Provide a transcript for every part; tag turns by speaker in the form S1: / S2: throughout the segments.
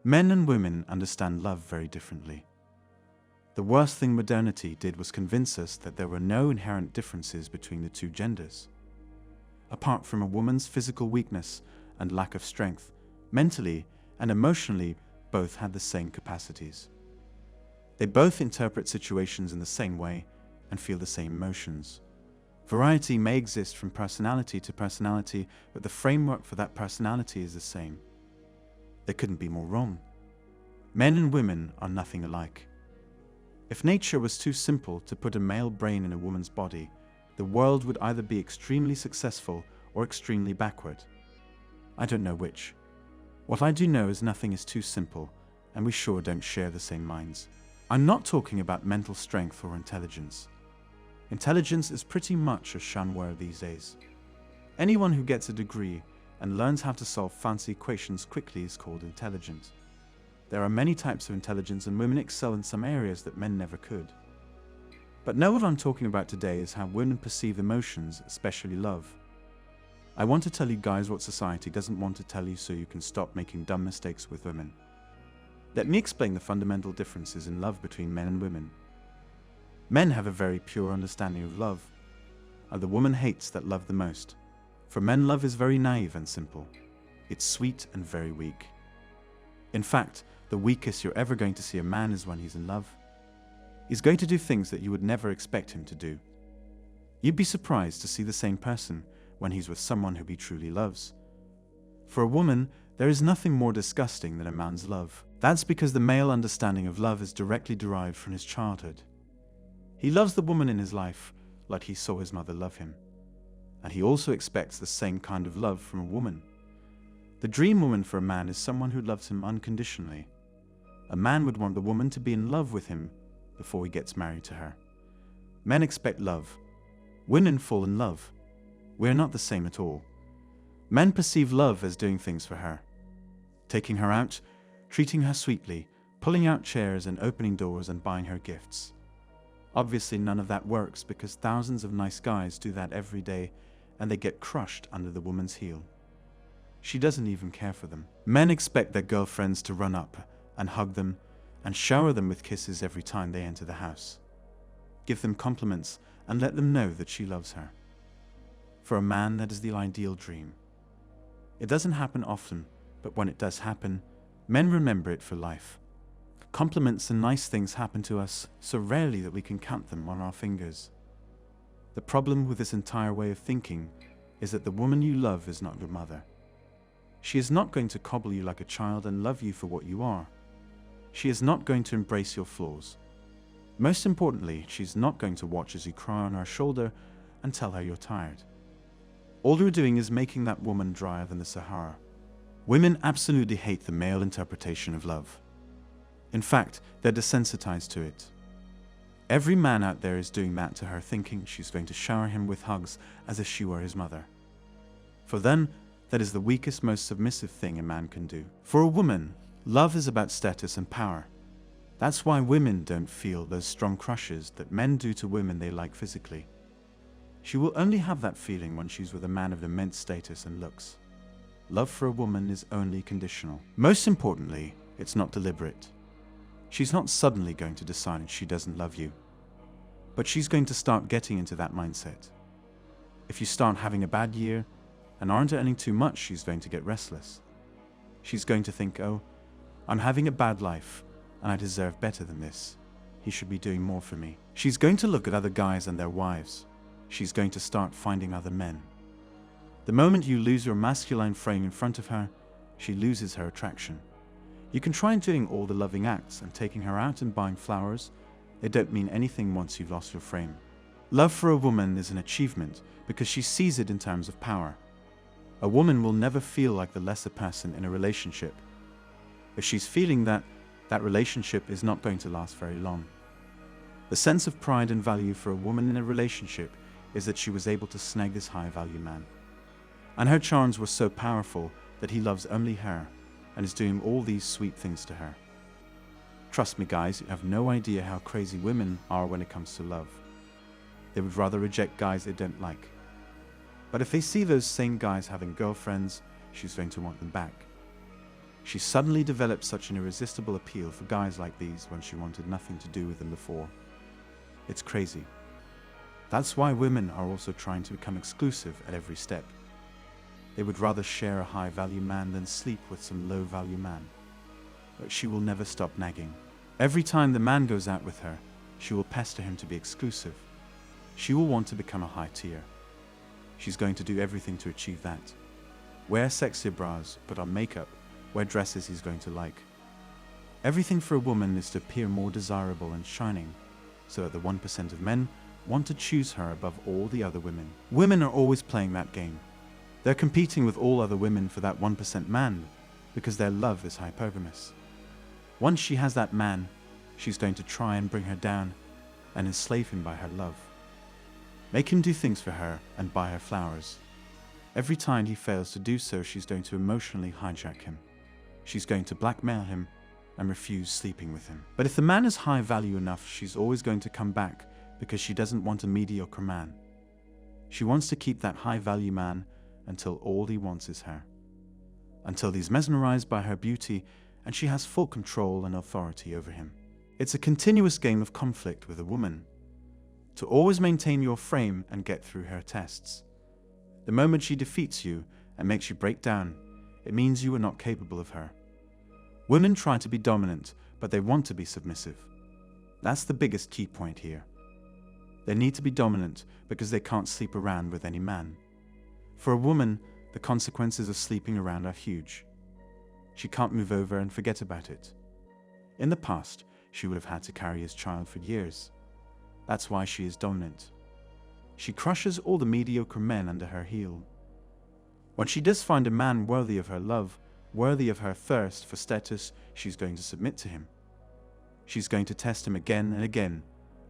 S1: Men and women understand love very differently. The worst thing modernity did was convince us that there were no inherent differences between the two genders. Apart from a woman's physical weakness and lack of strength, mentally and emotionally, both had the same capacities. They both interpret situations in the same way and feel the same emotions. Variety may exist from personality to personality, but the framework for that personality is the same. They couldn't be more wrong. Men and women are nothing alike. If nature was too simple to put a male brain in a woman's body, the world would either be extremely successful or extremely backward. I don't know which. What I do know is nothing is too simple, and we sure don't share the same minds. I'm not talking about mental strength or intelligence. Intelligence is pretty much a shun word these days. Anyone who gets a degree and learns how to solve fancy equations quickly is called intelligent. There are many types of intelligence, and women excel in some areas that men never could. But no, what I'm talking about today is how women perceive emotions, especially love. I want to tell you guys what society doesn't want to tell you so you can stop making dumb mistakes with women. Let me explain the fundamental differences in love between men and women. Men have a very pure understanding of love, and the woman hates that love the most. For men, love is very naive and simple. It's sweet and very weak. In fact, the weakest you're ever going to see a man is when he's in love. He's going to do things that you would never expect him to do. You'd be surprised to see the same person when he's with someone who he truly loves. For a woman, there is nothing more disgusting than a man's love. That's because the male understanding of love is directly derived from his childhood. He loves the woman in his life like he saw his mother love him. And he also expects the same kind of love from a woman. The dream woman for a man is someone who loves him unconditionally. A man would want the woman to be in love with him before he gets married to her. Men expect love. Women fall in love. We're not the same at all. Men perceive love as doing things for her. Taking her out, treating her sweetly, pulling out chairs and opening doors and buying her gifts. Obviously none of that works because thousands of nice guys do that every day and they get crushed under the woman's heel. She doesn't even care for them. Men expect their girlfriends to run up and hug them and shower them with kisses every time they enter the house. Give them compliments and let them know that she loves her. For a man, that is the ideal dream. It doesn't happen often, but when it does happen, men remember it for life. Compliments and nice things happen to us so rarely that we can count them on our fingers. The problem with this entire way of thinking is that the woman you love is not your mother. She is not going to coddle you like a child and love you for what you are. She is not going to embrace your flaws. Most importantly, she's not going to watch as you cry on her shoulder and tell her you're tired. All you're doing is making that woman drier than the Sahara. Women absolutely hate the male interpretation of love. In fact, they're desensitized to it. Every man out there is doing that to her, thinking she's going to shower him with hugs as if she were his mother. For them, that is the weakest, most submissive thing a man can do. For a woman, love is about status and power. That's why women don't feel those strong crushes that men do to women they like physically. She will only have that feeling when she's with a man of immense status and looks. Love for a woman is only conditional. Most importantly, it's not deliberate. She's not suddenly going to decide she doesn't love you, but she's going to start getting into that mindset. If you start having a bad year and aren't earning too much, she's going to get restless. She's going to think, oh, I'm having a bad life and I deserve better than this. He should be doing more for me. She's going to look at other guys and their wives. She's going to start finding other men. The moment you lose your masculine frame in front of her, she loses her attraction. You can try doing all the loving acts and taking her out and buying flowers. They don't mean anything once you've lost your frame. Love for a woman is an achievement because she sees it in terms of power. A woman will never feel like the lesser person in a relationship. If she's feeling that, that relationship is not going to last very long. The sense of pride and value for a woman in a relationship is that she was able to snag this high-value man. And her charms were so powerful that he loves only her and is doing all these sweet things to her. Trust me guys, you have no idea how crazy women are when it comes to love. They would rather reject guys they don't like. But if they see those same guys having girlfriends, she's going to want them back. She suddenly developed such an irresistible appeal for guys like these when she wanted nothing to do with them before. It's crazy. That's why women are also trying to become exclusive at every step. They would rather share a high-value man than sleep with some low-value man. But she will never stop nagging. Every time the man goes out with her, she will pester him to be exclusive. She will want to become a high tier. She's going to do everything to achieve that. Wear sexier bras, put on makeup, wear dresses he's going to like. Everything for a woman is to appear more desirable and shining, so that the 1% of men want to choose her above all the other women. Women are always playing that game. They're competing with all other women for that 1% man because their love is hypergamous. Once she has that man, she's going to try and bring her down and enslave him by her love. Make him do things for her and buy her flowers. Every time he fails to do so, she's going to emotionally hijack him. She's going to blackmail him and refuse sleeping with him. But if the man is high value enough, she's always going to come back because she doesn't want a mediocre man. She wants to keep that high value man until all he wants is her. Until he's mesmerized by her beauty and she has full control and authority over him. It's a continuous game of conflict with a woman. To always maintain your frame and get through her tests. The moment she defeats you and makes you break down, it means you are not capable of her. Women try to be dominant, but they want to be submissive. That's the biggest key point here. They need to be dominant because they can't sleep around with any man. For a woman, the consequences of sleeping around are huge. She can't move over and forget about it. In the past, she would have had to carry his child for years. That's why she is dominant. She crushes all the mediocre men under her heel. When she does find a man worthy of her love, worthy of her thirst for status, she's going to submit to him. She's going to test him again and again,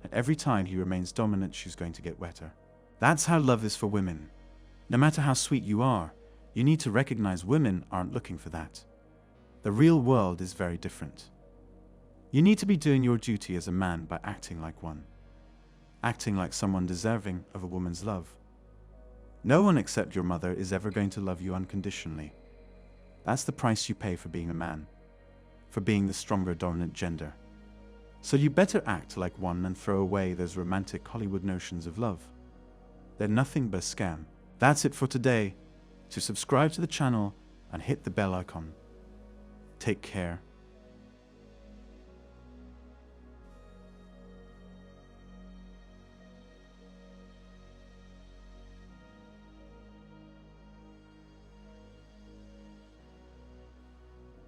S1: and every time he remains dominant, she's going to get wetter. That's how love is for women. No matter how sweet you are, you need to recognize women aren't looking for that. The real world is very different. You need to be doing your duty as a man by acting like one. Acting like someone deserving of a woman's love. No one except your mother is ever going to love you unconditionally. That's the price you pay for being a man, for being the stronger dominant gender. So you better act like one and throw away those romantic Hollywood notions of love. They're nothing but a scam. That's it for today. To subscribe to the channel and hit the bell icon. Take care.